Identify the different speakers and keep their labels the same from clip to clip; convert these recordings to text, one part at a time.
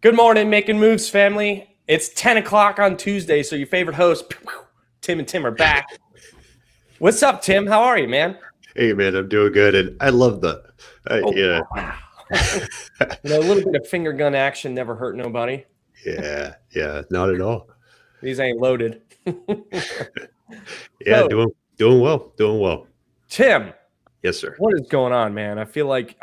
Speaker 1: Good morning, Making Moves family. It's 10 o'clock on Tuesday, so your favorite hosts, Tim and Tim, are back. What's up, Tim? How are you, man?
Speaker 2: Hey, man, I'm doing good, and I love the,
Speaker 1: Oh,
Speaker 2: yeah,
Speaker 1: wow. A little bit of finger gun action never hurt nobody.
Speaker 2: yeah, not at all.
Speaker 1: These ain't loaded.
Speaker 2: Yeah,
Speaker 1: So,
Speaker 2: doing well.
Speaker 1: Tim,
Speaker 2: Yes, sir.
Speaker 1: what is going on, man? I feel like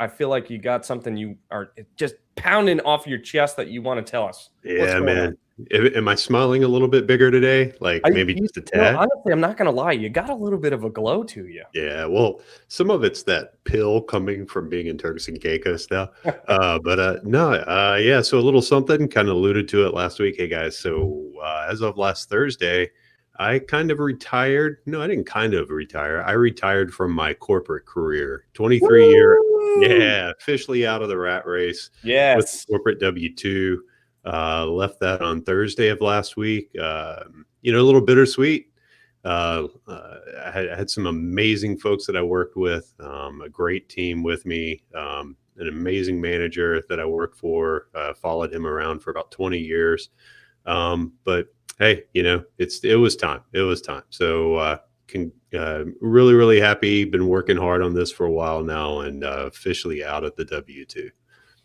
Speaker 1: you got something you are just pounding off your chest that you want to tell us. What's
Speaker 2: Yeah,
Speaker 1: going on?
Speaker 2: man. Am I smiling a little bit bigger today? Like maybe just a tad?
Speaker 1: Honestly, I'm not gonna lie. You got a little bit of a glow to you.
Speaker 2: Yeah, well, some of it's that pill coming from being in Turks and Caicos now. But no, yeah, so a little something, kind of alluded to it last week. Hey, guys, so as of last Thursday, I kind of retired. No, I didn't kind of retire. I retired from my corporate career. 23 year,
Speaker 1: Woo!
Speaker 2: yeah, officially out of the rat race with
Speaker 1: Yes.
Speaker 2: corporate W-2. Left that on Thursday of last week. A little bittersweet. I had some amazing folks that I worked with, a great team with me, an amazing manager that I worked for, followed him around for about 20 years. But hey, it was time. It was time. So, really, really happy. Been working hard on this for a while now, and officially out at the W-2.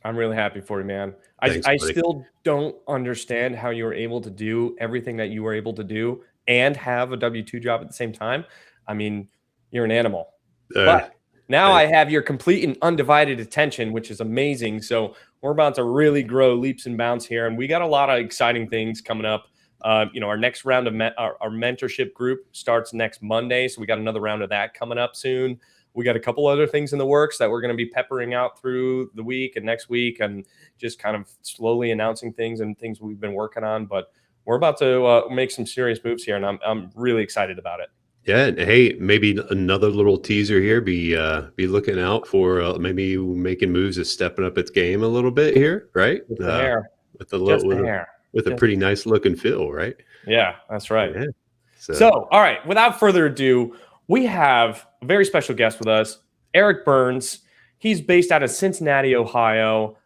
Speaker 1: I'm really happy for you, man.
Speaker 2: Thanks,
Speaker 1: I
Speaker 2: buddy.
Speaker 1: still don't understand how you were able to do everything that you were able to do and have a W-2 job at the same time. I mean, you're an animal.
Speaker 2: Uh,
Speaker 1: But now I have your complete and undivided attention, which is amazing. So we're about to really grow leaps and bounds here, and we got a lot of exciting things coming up. Our next round of our mentorship group starts next Monday, so we got another round of that coming up soon. We got a couple other things in the works that we're going to be peppering out through the week and next week, and just kind of slowly announcing things and things we've been working on. But we're about to make some serious moves here, and I'm really excited about it.
Speaker 2: Yeah, and hey, maybe another little teaser here. Be looking out for maybe Making Moves is stepping up its game a little bit here, right?
Speaker 1: With the hair,
Speaker 2: With a
Speaker 1: just
Speaker 2: little
Speaker 1: the hair,
Speaker 2: with a
Speaker 1: just
Speaker 2: pretty nice look and feel, right?
Speaker 1: yeah, that's right.
Speaker 2: Yeah.
Speaker 1: So,
Speaker 2: So
Speaker 1: all right, without further ado, we have a very special guest with us, Eric Burns. He's based out of Cincinnati, Ohio.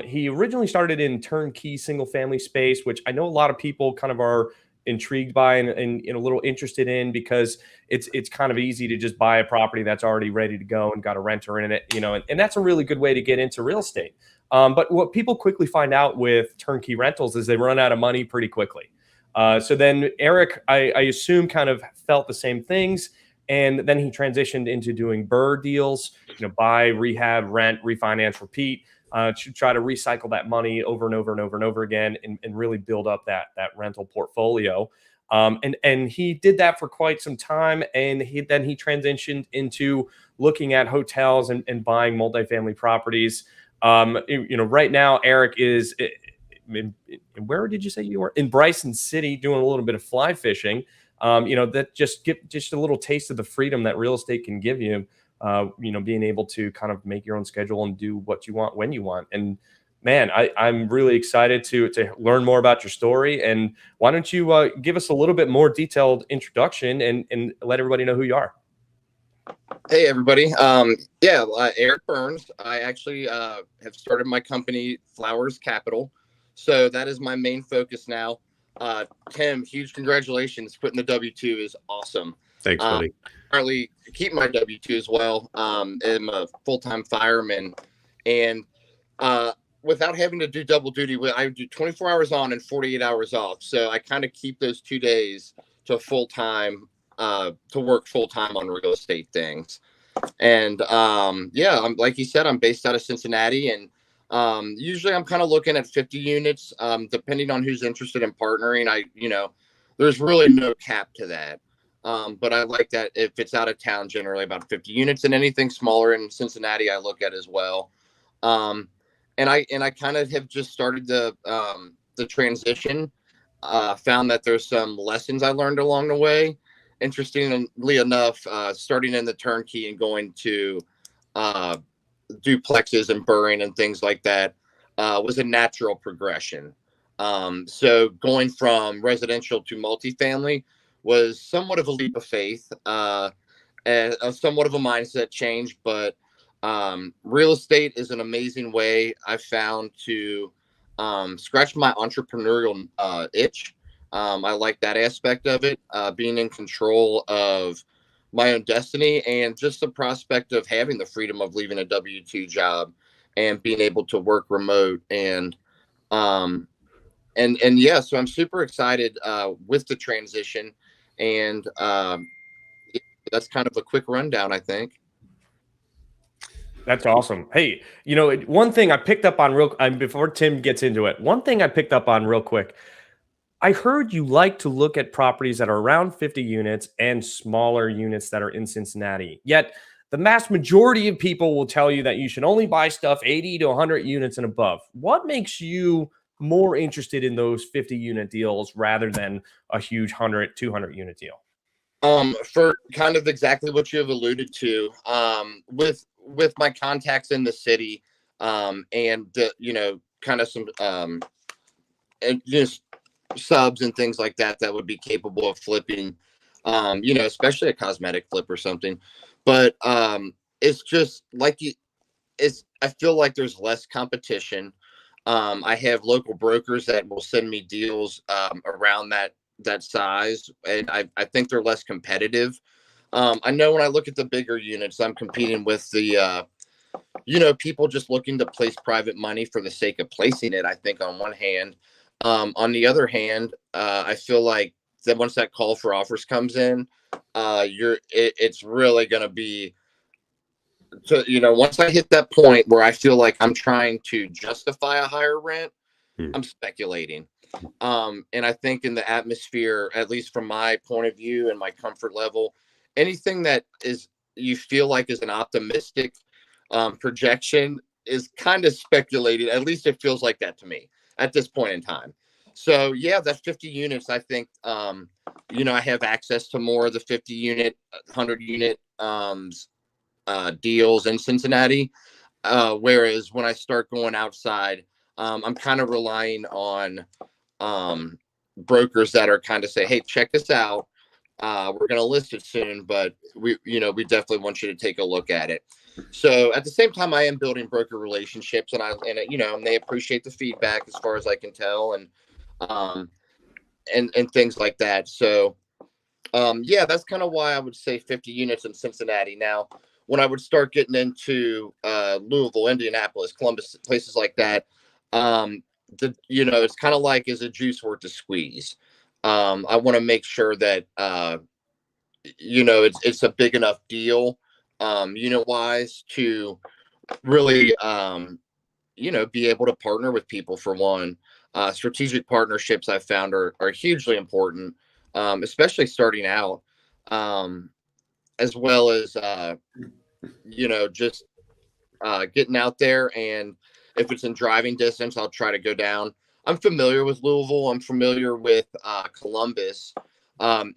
Speaker 1: He originally started in turnkey single family space, which I know a lot of people kind of are intrigued by and a little interested in, because it's kind of easy to just buy a property that's already ready to go and got a renter in it, and that's a really good way to get into real estate. But what people quickly find out with turnkey rentals is they run out of money pretty quickly. So then Eric, I assume, kind of felt the same things. And then he transitioned into doing BRRRR deals, buy, rehab, rent, refinance, repeat, to try to recycle that money over and over and over and over again, and really build up that rental portfolio. And he did that for quite some time. And then he transitioned into looking at hotels and buying multifamily properties. Right now, Eric is where did you say you were? In Bryson City, doing a little bit of fly fishing. That just get just a little taste of the freedom that real estate can give you. Being able to kind of make your own schedule and do what you want when you want. And man, I'm really excited to learn more about your story. And why don't you give us a little bit more detailed introduction and let everybody know who you are?
Speaker 3: Hey, everybody. Eric Burns. I actually have started my company, Flowers Capital. So that is my main focus now. Tim, huge congratulations. Putting the W-2 is awesome.
Speaker 2: thanks, buddy.
Speaker 3: Currently keep my W-2 as well. I'm a full-time fireman. And without having to do double duty, I do 24 hours on and 48 hours off. So I kind of keep those 2 days to full-time, to work full-time on real estate things. And I'm like you said, I'm based out of Cincinnati, and usually I'm kind of looking at 50 units, depending on who's interested in partnering. There's really no cap to that. But I like that if it's out of town, generally about 50 units, and anything smaller in Cincinnati, I look at as well. And I kind of have just started the transition, found that there's some lessons I learned along the way. Interestingly enough, starting in the turnkey and going to duplexes and BRRRRing and things like that was a natural progression. So going from residential to multifamily was somewhat of a leap of faith, and somewhat of a mindset change. But real estate is an amazing way I've found to scratched my entrepreneurial itch. I like that aspect of it, being in control of my own destiny, and just the prospect of having the freedom of leaving a W-2 job and being able to work remote. And yeah, so I'm super excited with the transition, and that's kind of a quick rundown, I think.
Speaker 1: That's awesome. Hey, one thing I picked up on before Tim gets into it, one thing I picked up on real quick. I heard you like to look at properties that are around 50 units and smaller units that are in Cincinnati. Yet the vast majority of people will tell you that you should only buy stuff 80 to 100 units and above. What makes you more interested in those 50 unit deals rather than a huge 100, 200 unit deal?
Speaker 3: For kind of exactly what you have alluded to, with my contacts in the city, and kind of some and just subs and things like that would be capable of flipping, especially a cosmetic flip or something. But it's just like I feel like there's less competition. I have local brokers that will send me deals around that size, and I think they're less competitive. I know when I look at the bigger units, I'm competing with the people just looking to place private money for the sake of placing it, I think, on one hand. On the other hand, I feel like that once that call for offers comes in, it's really going to be, once I hit that point where I feel like I'm trying to justify a higher rent, I'm speculating. And I think in the atmosphere, at least from my point of view and my comfort level, anything that you feel like is an optimistic projection is kind of speculated. At least it feels like that to me at this point in time. So yeah, that's 50 units. I think, I have access to more of the 50 unit, 100 unit deals in Cincinnati. Whereas when I start going outside, I'm kind of relying on brokers that are kind of say, hey, check this out. We're going to list it soon, but we definitely want you to take a look at it. So at the same time, I am building broker relationships, and they appreciate the feedback as far as I can tell, and things like that. So, yeah, that's kind of why I would say 50 units in Cincinnati. Now, when I would start getting into Louisville, Indianapolis, Columbus, places like that, it's kind of like, is a juice worth the squeeze? I want to make sure that it's a big enough deal, unit wise, to really be able to partner with people. For one, strategic partnerships I've found are hugely important, especially starting out, as well as just getting out there. And if it's in driving distance, I'll try to go down. I'm familiar with Louisville. I'm familiar with Columbus.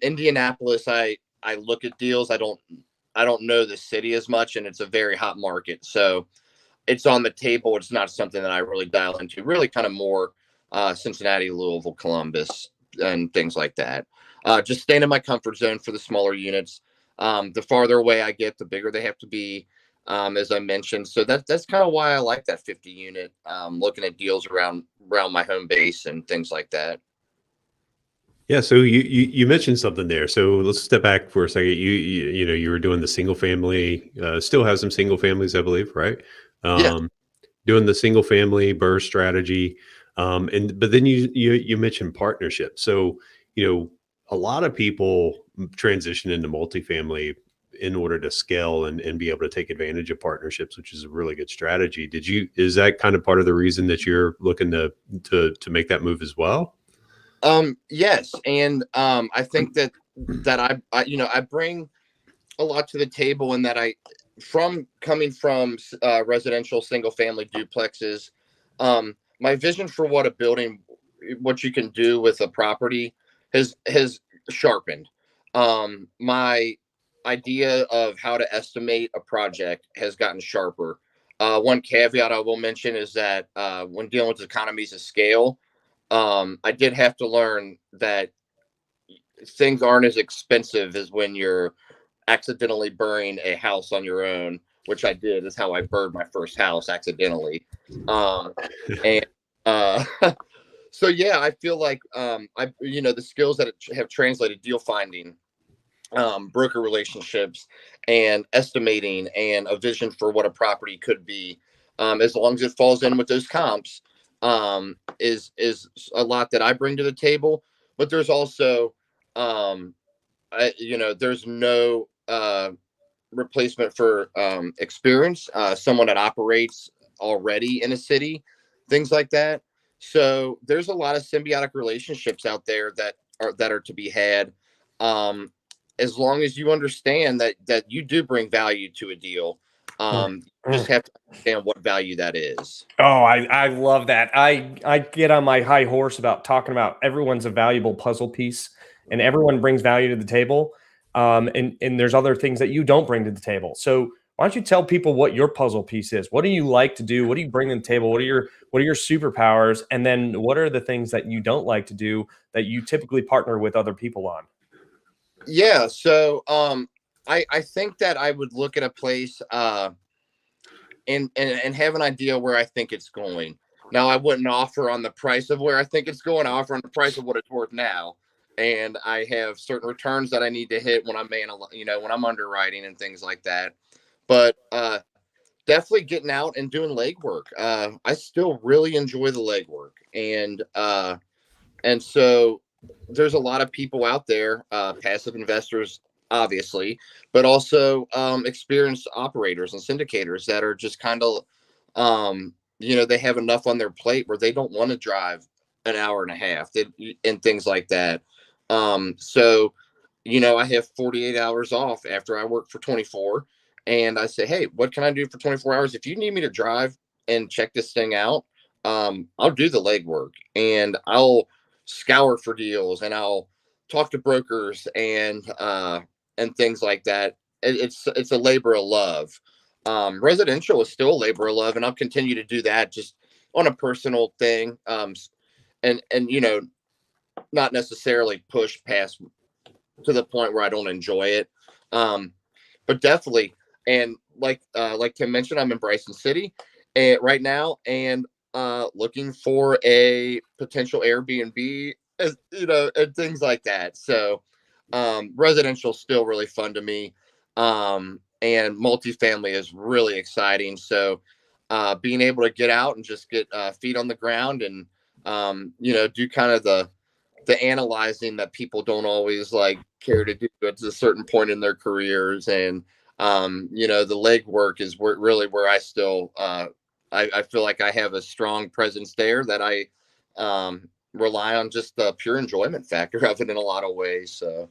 Speaker 3: Indianapolis, I look at deals. I don't know the city as much, and it's a very hot market. So it's on the table. It's not something that I really dial into. Really kind of more Cincinnati, Louisville, Columbus, and things like that. Just staying in my comfort zone for the smaller units. The farther away I get, the bigger they have to be, as I mentioned. So that's kind of why I like that 50 unit, looking at deals around my home base and things like that.
Speaker 2: Yeah, so you mentioned something there. So let's step back for a second. You were doing the single family, still have some single families, I believe, right?
Speaker 3: Yeah.
Speaker 2: Doing the single family BRRRR strategy, but then you mentioned partnership. So a lot of people transition into multifamily in order to scale and be able to take advantage of partnerships, which is a really good strategy. Is that kind of part of the reason that you're looking to make that move as well?
Speaker 3: Yes. And I think that I bring a lot to the table, in that coming from residential single family duplexes, my vision for what you can do with a property has sharpened. My idea of how to estimate a project has gotten sharper. One caveat I will mention is that when dealing with economies of scale, I did have to learn that things aren't as expensive as when you're accidentally burning a house on your own, which I did. Is how I burned my first house accidentally. And Uh, so yeah, I feel like the skills that have translated deal finding, broker relationships, and estimating, and a vision for what a property could be, as long as it falls in with those comps, is a lot that I bring to the table. But there's also, there's no replacement for experience, someone that operates already in a city, things like that. So there's a lot of symbiotic relationships out there that are to be had, um, as long as you understand that you do bring value to a deal. You just have to understand what value that is.
Speaker 1: Oh, I love that. I get on my high horse about talking about everyone's a valuable puzzle piece, and everyone brings value to the table. And there's other things that you don't bring to the table. So why don't you tell people what your puzzle piece is? What do you like to do? What do you bring to the table? What are your superpowers? And then what are the things that you don't like to do that you typically partner with other people on?
Speaker 3: Yeah. So I think that I would look at a place, and have an idea where I think it's going. Now, I wouldn't offer on the price of where I think it's going. I offer on the price of what it's worth now, and I have certain returns that I need to hit when when I'm underwriting and things like that. But definitely getting out and doing legwork. I still really enjoy the legwork, and so there's a lot of people out there, passive investors, obviously, but also experienced operators and syndicators that are just kind of, they have enough on their plate where they don't want to drive an hour and a half, and things like that. So, I have 48 hours off after I work for 24. And I say, hey, what can I do for 24 hours? If you need me to drive and check this thing out, I'll do the legwork, and I'll scour for deals, and I'll talk to brokers, and things like that. It's a labor of love. Residential is still a labor of love, and I'll continue to do that just on a personal thing. And not necessarily push past to the point where I don't enjoy it. But definitely, and like Tim mentioned, I'm in Bryson City right now, and looking for a potential Airbnb, and things like that. So residential is still really fun to me, and multifamily is really exciting. So being able to get out and just get feet on the ground, and do kind of the analyzing that people don't always like care to do at a certain point in their careers. And the leg work is where I still I feel like I have a strong presence there, that I rely on just the pure enjoyment factor of it in a lot of ways. So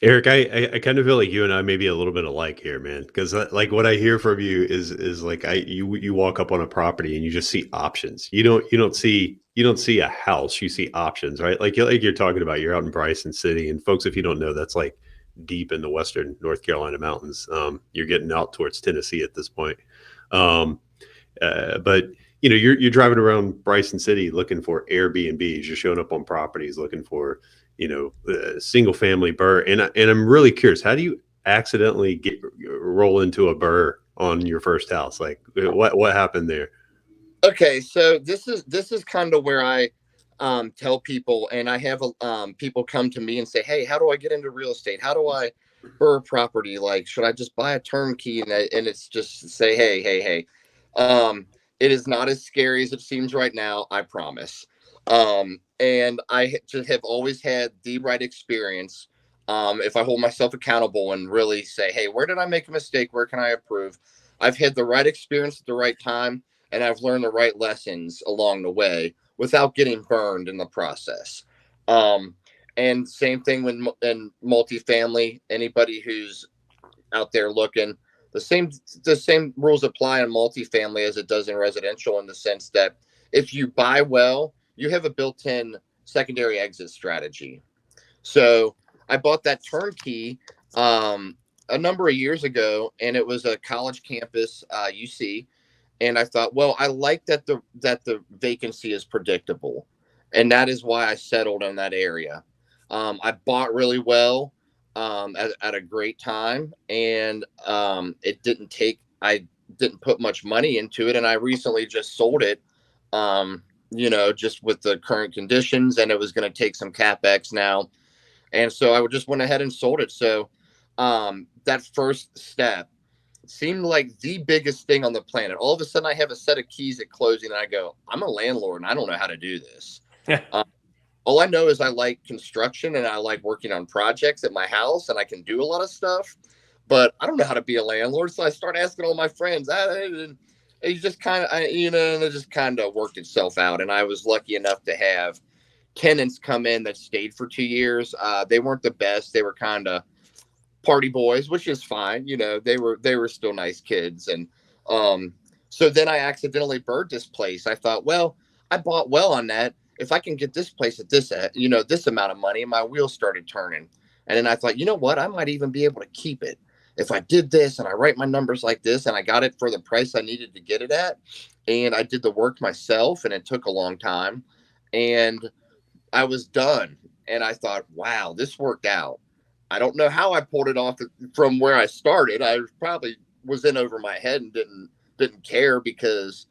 Speaker 2: Eric, I kind of feel like you and I may be a little bit alike here, man. Because like what I hear from you is like you walk up on a property and you just see options. You don't see a house. You see options, right? Like you're talking about. You're out in Bryson City, and folks, if you don't know, that's like deep in the western North Carolina mountains. You're getting out towards Tennessee at this point. Um, but you're driving around Bryson City looking for Airbnbs. You're showing up on properties looking for single family BRRRR. And I'm really curious, how do you accidentally roll into a BRRRR on your first house? Like what happened there?
Speaker 3: okay, so this is kind of where I tell people, and I have people come to me and say, hey, how do I get into real estate? How do I BRRRR property? Like, should I just buy a turnkey? And it's just say, hey. It is not as scary as it seems right now, I promise. And I just have always had the right experience. If I hold myself accountable and really say, hey, where did I make a mistake? Where can I improve? I've had the right experience at the right time, and I've learned the right lessons along the way without getting burned in the process. Um, and same thing in multifamily. Anybody who's out there looking, the same rules apply in multifamily as it does in residential, in the sense that if you buy well, you have a built-in secondary exit strategy. So I bought that turnkey a number of years ago, and it was a college campus, UC. And I thought, well, I like that the vacancy is predictable, and that is why I settled in that area. I bought really well, at a great time, and I didn't put much money into it, and I recently just sold it just with the current conditions, and it was going to take some CapEx now. And so I just went ahead and sold it. So that first step seemed like the biggest thing on the planet. All of a sudden I have a set of keys at closing and I go, I'm a landlord and I don't know how to do this. All I know is I like construction and I like working on projects at my house and I can do a lot of stuff, but I don't know how to be a landlord. So I start asking all my friends. It just kind of, and it just kind of worked itself out. And I was lucky enough to have tenants come in that stayed for 2 years. They weren't the best. They were kind of party boys, which is fine. They were still nice kids. And so then I accidentally BRRRRed this place. I thought, well, I bought well on that. If I can get this place at this, this amount of money, and my wheels started turning. And then I thought, you know what? I might even be able to keep it if I did this and I write my numbers like this, and I got it for the price I needed to get it at. And I did the work myself, and it took a long time. And I was done. And I thought, wow, this worked out. I don't know how I pulled it off from where I started. I probably was in over my head and didn't care because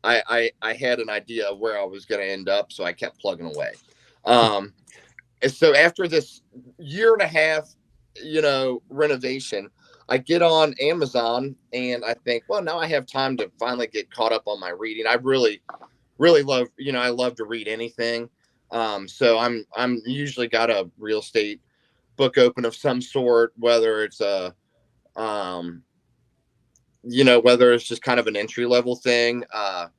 Speaker 3: I had an idea of where I was going to end up. So I kept plugging away. And so after this year and a half, renovation, I get on Amazon and I think, well, now I have time to finally get caught up on my reading. I really, really love, I love to read anything. So I'm usually got a real estate book open of some sort, whether it's whether it's just kind of an entry level thing. A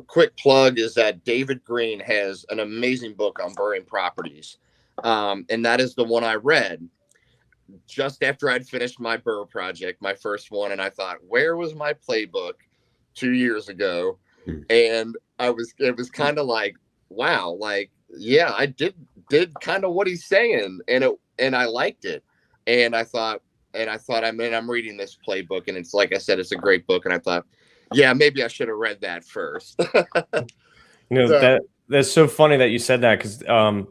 Speaker 3: quick plug is that David Green has an amazing book on BRRRRing properties. And that is the one I read just after I'd finished my BRRRR project, my first one. And I thought, where was my playbook 2 years ago? And it was kind of like, wow, like, yeah, I did kind of what he's saying. And I liked it. And I thought, I'm reading this playbook, and it's, like I said, it's a great book. And I thought, yeah, maybe I should have read that first.
Speaker 1: That's so funny that you said that, because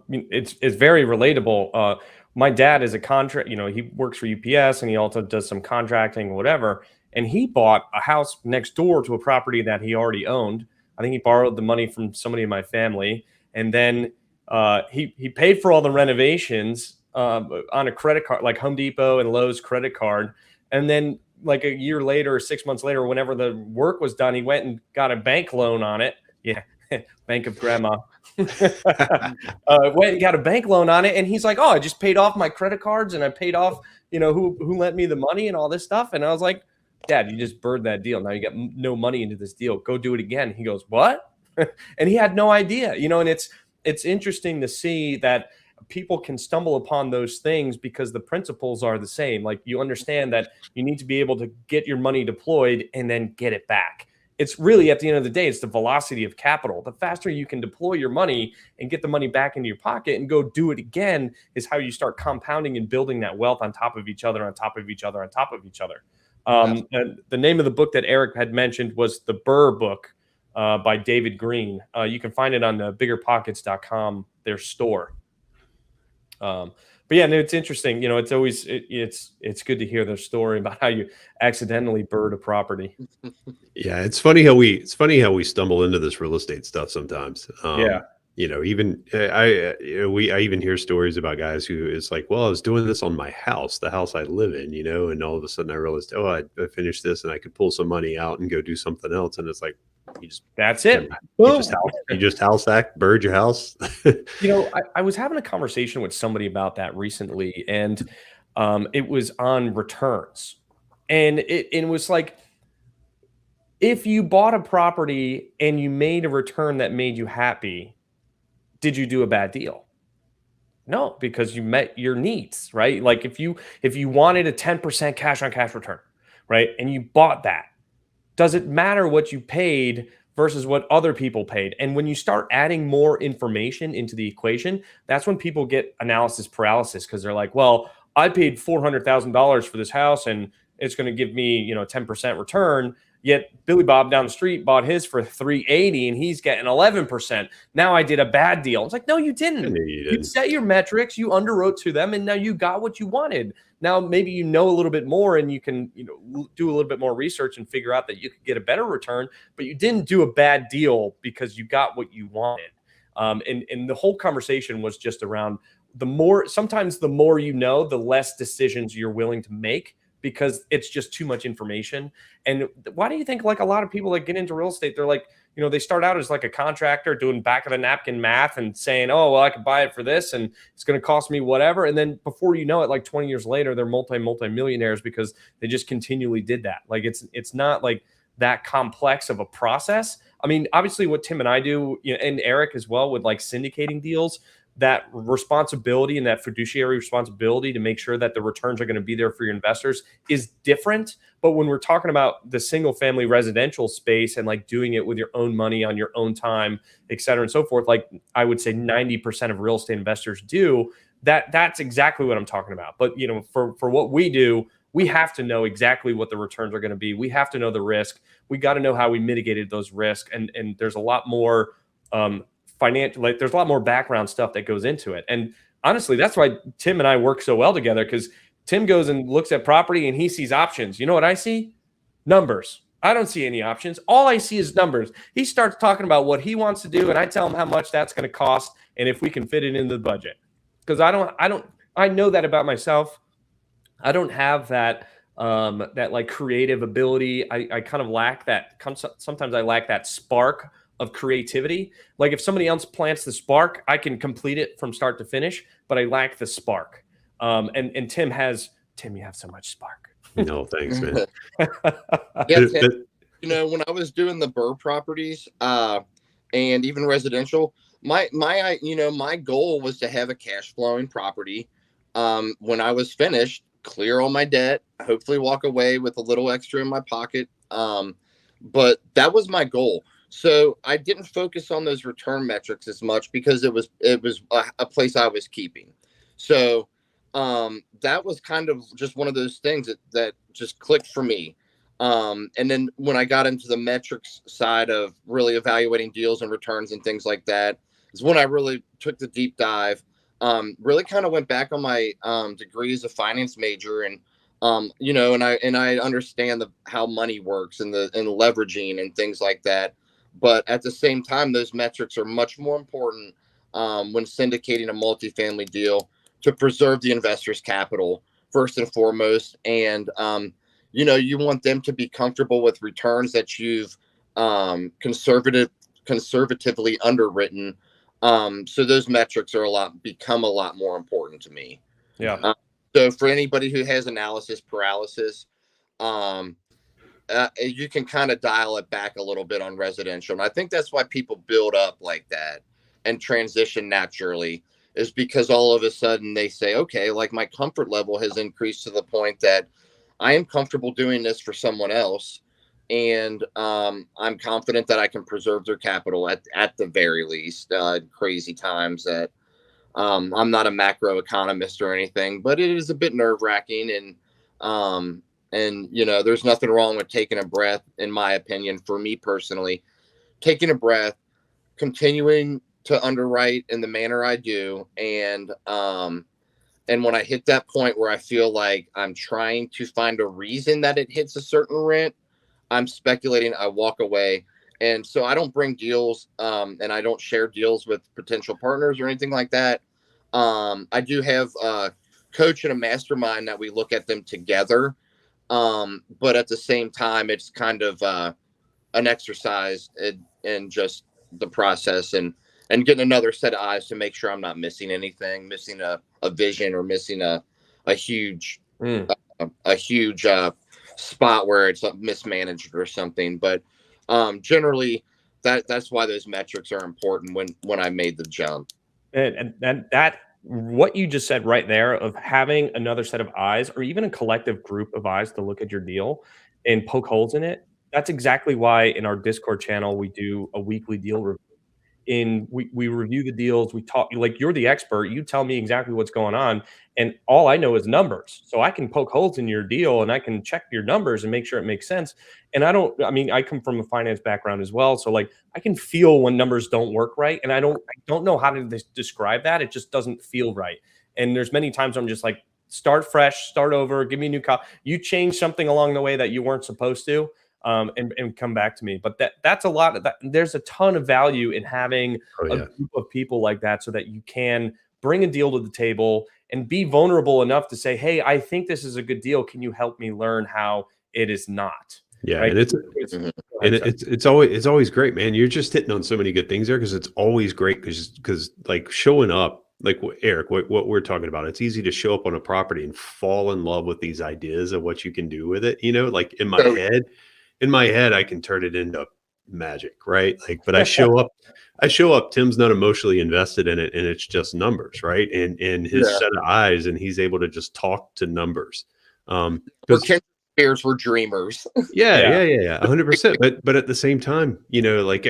Speaker 1: it's very relatable. My dad is a contract, he works for UPS and he also does some contracting or whatever. And he bought a house next door to a property that he already owned. I think he borrowed the money from somebody in my family. And then he paid for all the renovations on a credit card, like Home Depot and Lowe's credit card. And then like a year later, 6 months later, whenever the work was done, he went and got a bank loan on it. Yeah. Bank of Grandma. Went and got a bank loan on it. And he's like, oh, I just paid off my credit cards and I paid off, who lent me the money and all this stuff. And I was like, Dad, you just BRRRRed that deal. Now you got no money into this deal. Go do it again. He goes, what? And he had no idea, and it's interesting to see that people can stumble upon those things because the principles are the same. Like, you understand that you need to be able to get your money deployed and then get it back. It's really, at the end of the day, it's the velocity of capital. The faster you can deploy your money and get the money back into your pocket and go do it again is how you start compounding and building that wealth on top of each other, on top of each other, on top of each other. And the name of the book that Eric had mentioned was the BRRRR book by David Green. You can find it on the biggerpockets.com, their store. But yeah, it's interesting. It's always it's good to hear their story about how you accidentally BRRRRed a property.
Speaker 2: Yeah, it's funny how we stumble into this real estate stuff sometimes. Even I even hear stories about guys who it's like, well, I was doing this on my house, the house I live in, and all of a sudden I realized, oh, I finished this and I could pull some money out and go do something else. And it's like,
Speaker 1: that's it.
Speaker 2: You just house hack, BRRRRed your house.
Speaker 1: I was having a conversation with somebody about that recently, and it was on returns. And it was like, if you bought a property and you made a return that made you happy, did you do a bad deal? No, because you met your needs, right? Like if you wanted a 10% cash on cash return, right? And you bought that, does it matter what you paid versus what other people paid? And when you start adding more information into the equation, that's when people get analysis paralysis, because they're like, well, I paid $400,000 for this house and it's going to give me, 10% return. Yet Billy Bob down the street bought his for 380 and he's getting 11%. Now I did a bad deal. It's like, no, you didn't. You set your metrics, you underwrote to them, and now you got what you wanted. Now maybe you know a little bit more and you can, do a little bit more research and figure out that you could get a better return, but you didn't do a bad deal because you got what you wanted. And the whole conversation was just around sometimes the more you know, the less decisions you're willing to make because it's just too much information. And why do you think like a lot of people that get into real estate, they're like, they start out as like a contractor doing back of the napkin math and saying, oh, well, I could buy it for this and it's going to cost me whatever. And then before you know it, like 20 years later, they're multi-millionaires because they just continually did that. Like it's not like that complex of a process. I mean, obviously what Tim and I do, and Eric as well with like syndicating deals, that responsibility and that fiduciary responsibility to make sure that the returns are going to be there for your investors is different. But when we're talking about the single family residential space and like doing it with your own money on your own time, et cetera, and so forth, like I would say 90% of real estate investors do that's exactly what I'm talking about. But, for what we do, we have to know exactly what the returns are going to be. We have to know the risk. We got to know how we mitigated those risks. And there's a lot more, there's a lot more background stuff that goes into it. And honestly, that's why Tim and I work so well together, because Tim goes and looks at property and he sees options. You know what I see? Numbers. I don't see any options. All I see is numbers. He starts talking about what he wants to do, and I tell him how much that's going to cost and if we can fit it into the budget. Because I know that about myself. I don't have that like creative ability. I kind of lack that. Sometimes I lack that spark of creativity. Like if somebody else plants the spark, I can complete it from start to finish, but I lack the spark. And Tim, you have so much spark.
Speaker 2: No, thanks, man.
Speaker 3: Yeah, Tim, when I was doing the BRRRR properties and even residential, my goal was to have a cash flowing property. When I was finished, clear all my debt, hopefully walk away with a little extra in my pocket. But that was my goal. So I didn't focus on those return metrics as much because it was a place I was keeping. So that was kind of just one of those things that just clicked for me. And then when I got into the metrics side of really evaluating deals and returns and things like that is when I really took the deep dive. Really kind of went back on my degree as a finance major and and I understand how money works and the leveraging and things like that. But at the same time, those metrics are much more important when syndicating a multifamily deal to preserve the investor's capital first and foremost. And, you want them to be comfortable with returns that you've conservatively underwritten. So those metrics become a lot more important to me.
Speaker 1: Yeah.
Speaker 3: So for anybody who has analysis paralysis, you can kind of dial it back a little bit on residential. And I think that's why people build up like that and transition naturally, is because all of a sudden they say, okay, like my comfort level has increased to the point that I am comfortable doing this for someone else. And I'm confident that I can preserve their capital at the very least. Crazy times that I'm not a macro economist or anything, but it is a bit nerve wracking. And, there's nothing wrong with taking a breath, in my opinion, for me personally, taking a breath, continuing to underwrite in the manner I do. And when I hit that point where I feel like I'm trying to find a reason that it hits a certain rent, I'm speculating, I walk away. And so I don't bring deals and I don't share deals with potential partners or anything like that. I do have a coach and a mastermind that we look at them together. But at the same time, it's kind of an exercise in just the process and getting another set of eyes to make sure I'm not missing anything, missing a vision or missing a huge spot where it's mismanaged or something. But generally, that's why those metrics are important when I made the jump.
Speaker 1: And that what you just said right there of having another set of eyes or even a collective group of eyes to look at your deal and poke holes in it. That's exactly why in our Discord channel, we do a weekly deal review. we review the deals, we talk, like, you're the expert, you tell me exactly what's going on, and all I know is numbers. So I can poke holes in your deal and I can check your numbers and make sure it makes sense. And I mean, I come from a finance background as well, so like I can feel when numbers don't work right, and I don't know how to describe that. It just doesn't feel right. And there's many times I'm just like, start fresh, start over, give me a new copy. You change something along the way that you weren't supposed to, and come back to me. But that's a lot of that. There's a ton of value in having
Speaker 2: Oh
Speaker 1: a
Speaker 2: yeah.
Speaker 1: group of people like that, so that you can bring a deal to the table and be vulnerable enough to say, "Hey, I think this is a good deal. Can you help me learn how it is not?"
Speaker 2: Yeah,
Speaker 1: Right?
Speaker 2: and it's
Speaker 3: Mhm.
Speaker 1: Go
Speaker 2: and
Speaker 1: ahead, sorry.
Speaker 2: it's always great, man. You're just hitting on so many good things there because it's always great because like showing up, like Eric, what we're talking about, it's easy to show up on a property and fall in love with these ideas of what you can do with it. Like
Speaker 3: So,
Speaker 2: in my head, I can turn it into magic, right? Like, but I show up, Tim's not emotionally invested in it, and it's just numbers, right? And his
Speaker 3: yeah,
Speaker 2: set of eyes, and he's able to just talk to numbers.
Speaker 3: we're
Speaker 2: Because
Speaker 3: kindred spirits, we're dreamers.
Speaker 2: yeah,
Speaker 1: Yeah.
Speaker 2: yeah, yeah, yeah, 100%. But at the same time, like,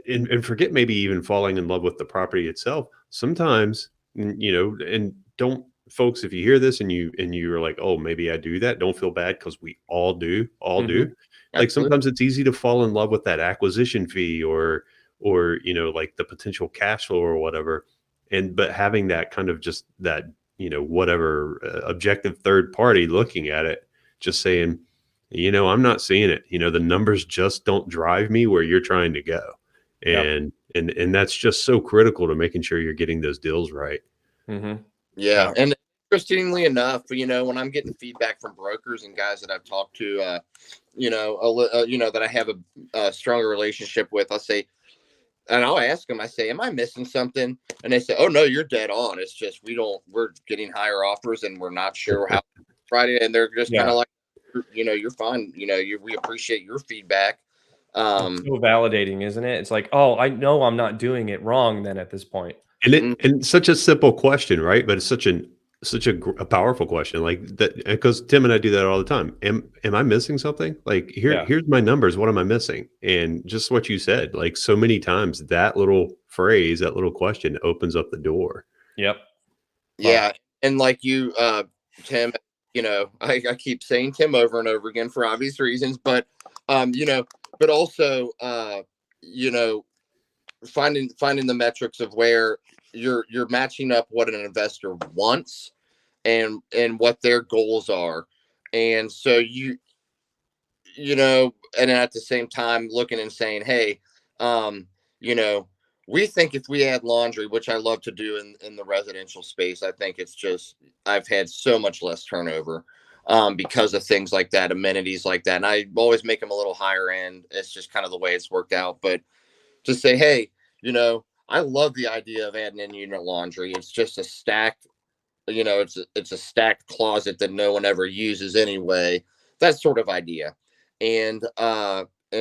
Speaker 2: and forget maybe even falling in love with the property itself. Sometimes, and don't folks, if you hear this and you're like, oh, maybe I do that. Don't feel bad because we all do.
Speaker 1: Mhm.
Speaker 2: Like
Speaker 3: Absolutely.
Speaker 2: sometimes it's easy to fall in love with that acquisition fee or like the potential cash flow or whatever. But having that kind of just that whatever objective third party looking at it, just saying, I'm not seeing it. The numbers just don't drive me where you're trying to go.
Speaker 1: Yep.
Speaker 2: And that's just so critical to making sure you're getting those deals right.
Speaker 1: Mhm.
Speaker 3: Yeah,
Speaker 1: Yep.
Speaker 3: and interestingly enough, when I'm getting feedback from brokers and guys that I've talked to, that I have a stronger relationship with, I'll say, and I'll ask them, I say, "Am I missing something?" And they say, "Oh no, you're dead on. It's just we're getting higher offers and we're not sure how Friday." And they're just kind
Speaker 1: Yeah.
Speaker 3: of like, you're fine. We appreciate your feedback.
Speaker 1: It's
Speaker 3: Um,
Speaker 1: so validating, isn't it? It's like, "Oh, I know I'm not doing it wrong then at this point."
Speaker 3: mm,
Speaker 2: And such a simple question, right? But it's such a powerful question, like that, because Tim and I do that all the time. Am I missing something? Like
Speaker 1: Yeah.
Speaker 2: here's my numbers. What am I missing? And just what you said, like so many times, that little phrase, that little question, opens up the door.
Speaker 1: Yep. Oh,
Speaker 3: yeah, and like you, Tim, I keep saying Tim over and over again for obvious reasons, but but also, you know, finding the metrics of where you're matching up what an investor wants and what their goals are, and so and at the same time looking and saying, hey, um, you know, we think if we add laundry, which I love to do in the residential space, I think it's just I've had so much less turnover because of things like that, amenities like that, and I always make them a little higher end. It's just kind of the way it's worked out, but to say, hey, I love the idea of adding in unit laundry. It's just a stacked, it's a stacked closet that no one ever uses anyway. That sort of idea. And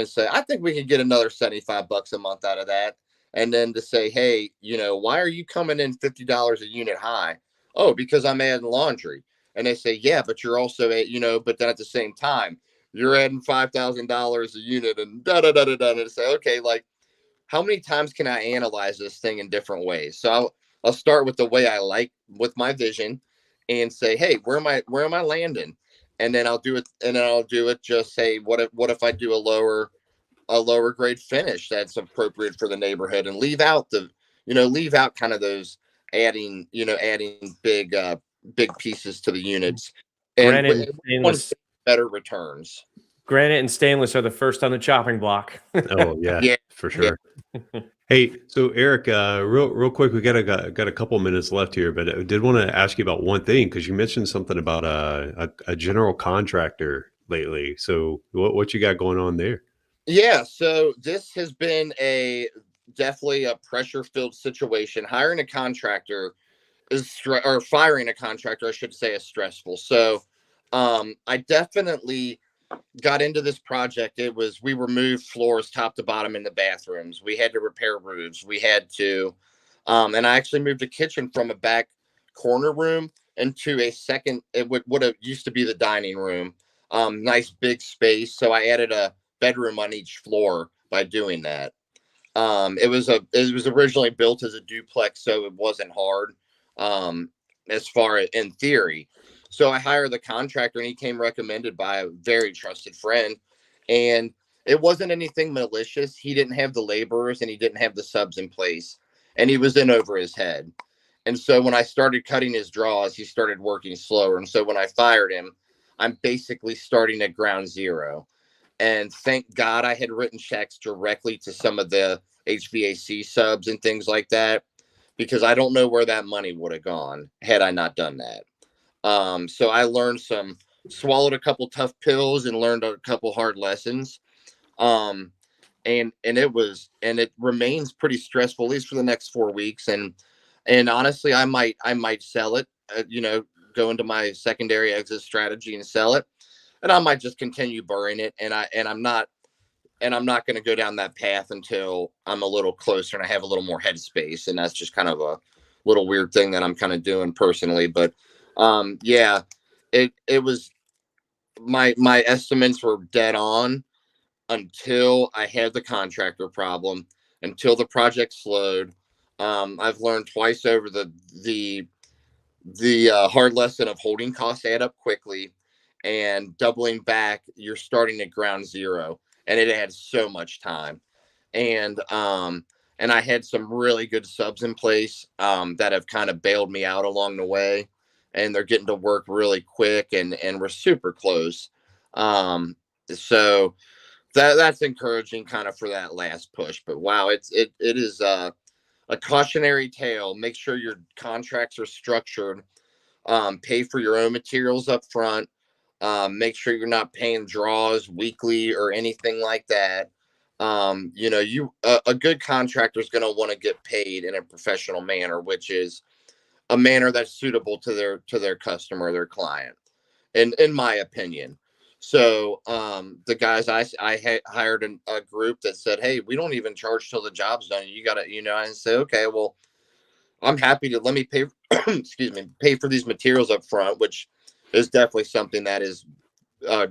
Speaker 3: say, I think we could get another $75 a month out of that. And then to say, hey, why are you coming in $50 a unit high? Oh, because I'm adding laundry. And they say, yeah, but you're also but then at the same time, you're adding $5,000 a unit and da da da da da. And say, okay, like how many times can I analyze this thing in different ways? So I'll start with the way I like with my vision and say, hey, where am I landing? And then I'll do it, just say, what if I do a lower grade finish that's appropriate for the neighborhood and leave out kind of those adding big pieces to the units and
Speaker 1: granite and
Speaker 3: want
Speaker 1: stainless
Speaker 3: better returns.
Speaker 1: granite and stainless are the first on the chopping block.
Speaker 2: Oh yeah,
Speaker 3: Yeah.
Speaker 2: for
Speaker 3: Yeah.
Speaker 2: sure. Hey, so Eric, real quick, we got a couple minutes left here, but I did want to ask you about one thing because you mentioned something about a general contractor lately. So what you got going on there?
Speaker 3: Yeah, so this has been definitely a pressure filled situation. Hiring a contractor or firing a contractor, I should say, is stressful. So, I definitely got into this project. We removed floors top to bottom in the bathrooms. We had to repair roofs. We had to, and I actually moved a kitchen from a back corner room into a second. It would have used to be the dining room. Nice big space. So I added a bedroom on each floor by doing that. It was originally built as a duplex, so it wasn't hard, as far as in theory. So I hired the contractor, and he came recommended by a very trusted friend, and it wasn't anything malicious. He didn't have the laborers, and he didn't have the subs in place, and he was in over his head. And so when I started cutting his draws, he started working slower. And so when I fired him, I'm basically starting at ground zero. And thank God I had written checks directly to some of the HVAC subs and things like that, because I don't know where that money would have gone had I not done that. So I swallowed a couple tough pills and learned a couple hard lessons. And it remains pretty stressful, at least for the next 4 weeks. And honestly, I might sell it, go into my secondary exit strategy and sell it. And I might just continue burning it. And I'm not going to go down that path until I'm a little closer and I have a little more headspace. And that's just kind of a little weird thing that I'm kind of doing personally. But yeah, it was my estimates were dead on until I had the contractor problem, until the project slowed. I've learned twice over the hard lesson of holding costs add up quickly, and doubling back, you're starting at ground zero, and it had so much time. And I had some really good subs in place that have kind of bailed me out along the way, and they're getting to work really quick, and we're super close. So that's encouraging kind of for that last push. But wow, it is a cautionary tale. Make sure your contracts are structured. Pay for your own materials up front. Make sure you're not paying draws weekly or anything like that. A good contractor is going to want to get paid in a professional manner, which is a manner that's suitable to their customer, their client, in my opinion. So the guys I hired a group that said, hey, we don't even charge till the job's done. You got to, and say, okay, well, I'm happy to let me pay, pay for these materials up front, which is definitely something that is a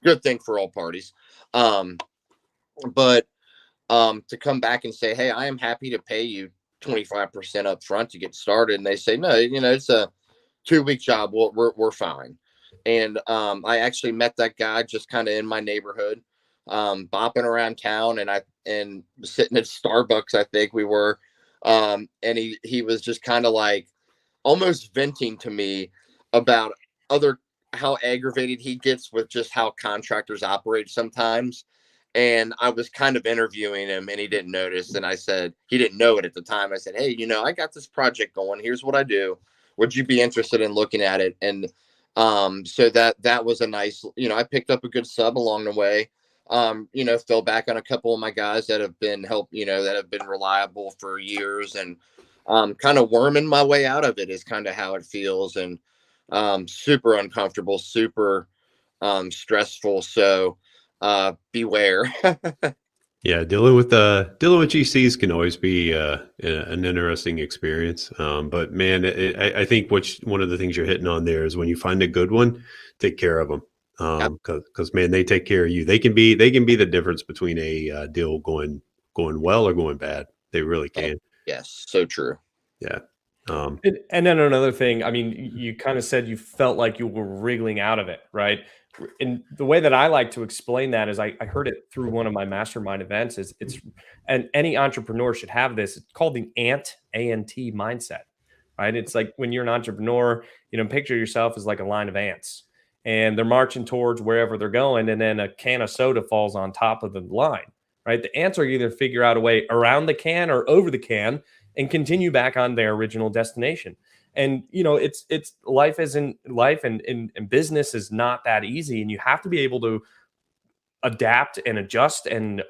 Speaker 3: good thing for all parties. But to come back and say, hey, I am happy to pay you 25% up front to get started. And they say, no, it's a 2-week job. We're fine. And I actually met that guy just kind of in my neighborhood, bopping around town, and sitting at Starbucks, I think we were. And he was just kind of like almost venting to me about how aggravated he gets with just how contractors operate sometimes. And I was kind of interviewing him, and he didn't notice. And I said, he didn't know it at the time. I said, hey, I got this project going. Here's what I do. Would you be interested in looking at it? And so that was a nice, I picked up a good sub along the way. Fell back on a couple of my guys that have been that have been reliable for years, and kind of worming my way out of it is kind of how it feels. And super uncomfortable, super stressful. So beware.
Speaker 2: Yeah, dealing with GCs can always be an interesting experience. But man, I think one of the things you're hitting on there is when you find a good one, take care of them. Because man, they take care of you. They can be the difference between a deal going well or going bad. They really can.
Speaker 3: Yes, so true.
Speaker 2: Yeah.
Speaker 1: And then another thing, I mean, you kind of said you felt like you were wriggling out of it, right? And the way that I like to explain that is I heard it through one of my mastermind events. And any entrepreneur should have this. It's called the ANT mindset, right? It's like when you're an entrepreneur, picture yourself as like a line of ants, and they're marching towards wherever they're going, and then a can of soda falls on top of the line, right? The ants are either figure out a way around the can or over the can and continue back on their original destination. And, it's life and business is not that easy. And you have to be able to adapt and adjust and,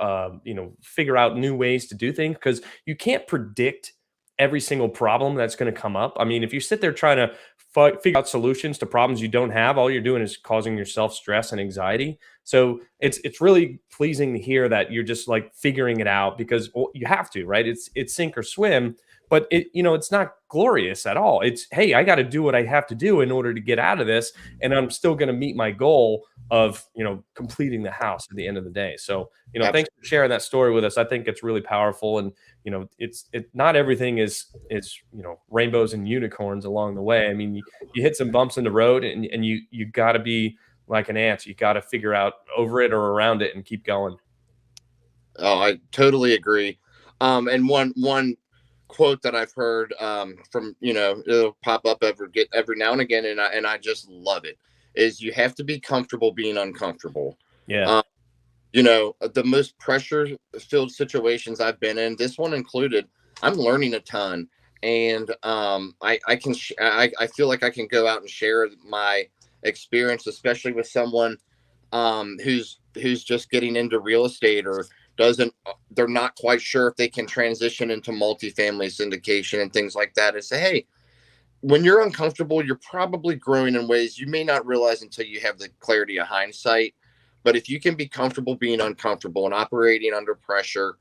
Speaker 1: figure out new ways to do things, because you can't predict every single problem that's going to come up. I mean, if you sit there trying to figure out solutions to problems you don't have, all you're doing is causing yourself stress and anxiety. So it's really pleasing to hear that you're just like figuring it out, because you have to, right? It's sink or swim, but it's not glorious at all. It's, hey, I got to do what I have to do in order to get out of this, and I'm still going to meet my goal of completing the house at the end of the day. So thanks for sharing that story with us. I think it's really powerful, and it's not everything is rainbows and unicorns along the way. I mean, you hit some bumps in the road, and you got to be like an ant. You got to figure out over it or around it and keep going.
Speaker 3: Oh, I totally agree. And one quote that I've heard from it'll pop up every now and again, and I just love it, is you have to be comfortable being uncomfortable.
Speaker 1: Yeah.
Speaker 3: The most pressure filled situations I've been in, this one included, I'm learning a ton, and I feel like I can go out and share my experience, especially with someone who's just getting into real estate, or they're not quite sure if they can transition into multifamily syndication and things like that, and say, hey, when you're uncomfortable, you're probably growing in ways you may not realize until you have the clarity of hindsight. But if you can be comfortable being uncomfortable and operating under pressure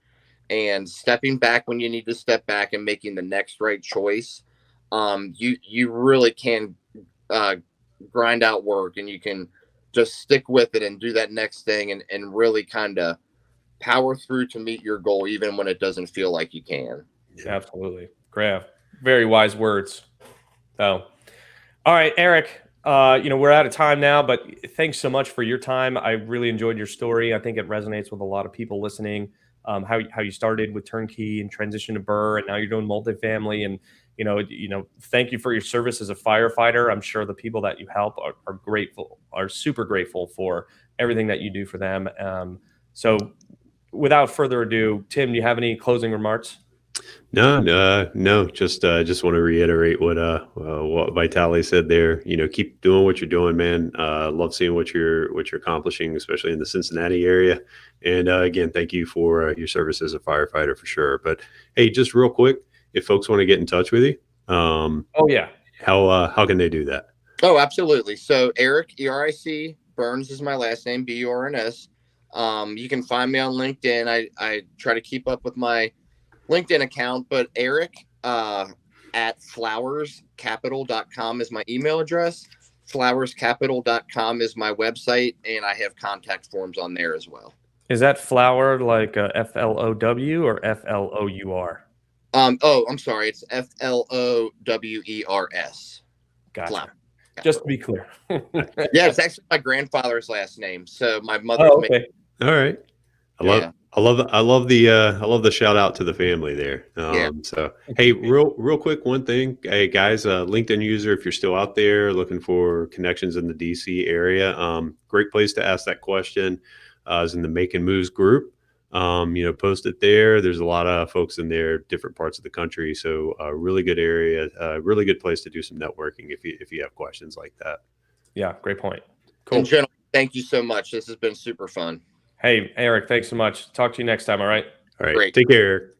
Speaker 3: and stepping back when you need to step back and making the next right choice, you really can grind out work, and you can just stick with it and do that next thing, and really kind of power through to meet your goal, even when it doesn't feel like you can.
Speaker 1: Absolutely. Great. Very wise words. So, all right, Eric, we're out of time now, but thanks so much for your time. I really enjoyed your story. I think it resonates with a lot of people listening. How you started with turnkey and transition to BRRRR, and now you're doing multifamily, and thank you for your service as a firefighter. I'm sure the people that you help are grateful, are super grateful for everything that you do for them. So without further ado, Tim, do you have any closing remarks?
Speaker 2: No. Just want to reiterate what Vitaly said there. Keep doing what you're doing, man. Love seeing what you're accomplishing, especially in the Cincinnati area. And again, thank you for your service as a firefighter, for sure. But hey, just real quick, if folks want to get in touch with you,
Speaker 1: oh yeah,
Speaker 2: how can they do that?
Speaker 3: Oh, absolutely. So Eric, ERIC, Burns is my last name, BURNS. You can find me on LinkedIn. I try to keep up with my LinkedIn account, but Eric at flowerscapital.com is my email address. Flowerscapital.com is my website, and I have contact forms on there as well.
Speaker 1: Is that flower like FLOW or FLOUR?
Speaker 3: Oh, I'm sorry. It's FLOWERS.
Speaker 1: Gotcha.
Speaker 3: Flower.
Speaker 1: Just to be clear.
Speaker 3: Yeah, it's actually my grandfather's last name. So my mother.
Speaker 2: Oh, okay. All right. I love the shout out to the family there. So hey, real quick, one thing, hey guys, LinkedIn user, if you're still out there looking for connections in the DC area, great place to ask that question is in the Making Moves group. Post it there. There's a lot of folks in there, different parts of the country. So a really good area, really good place to do some networking if you have questions like that.
Speaker 1: Yeah, great point. Cool.
Speaker 3: And gentlemen, thank you so much. This has been super fun.
Speaker 1: Hey, Eric, thanks so much. Talk to you next time. All right.
Speaker 2: All right. Great. Take care, Eric.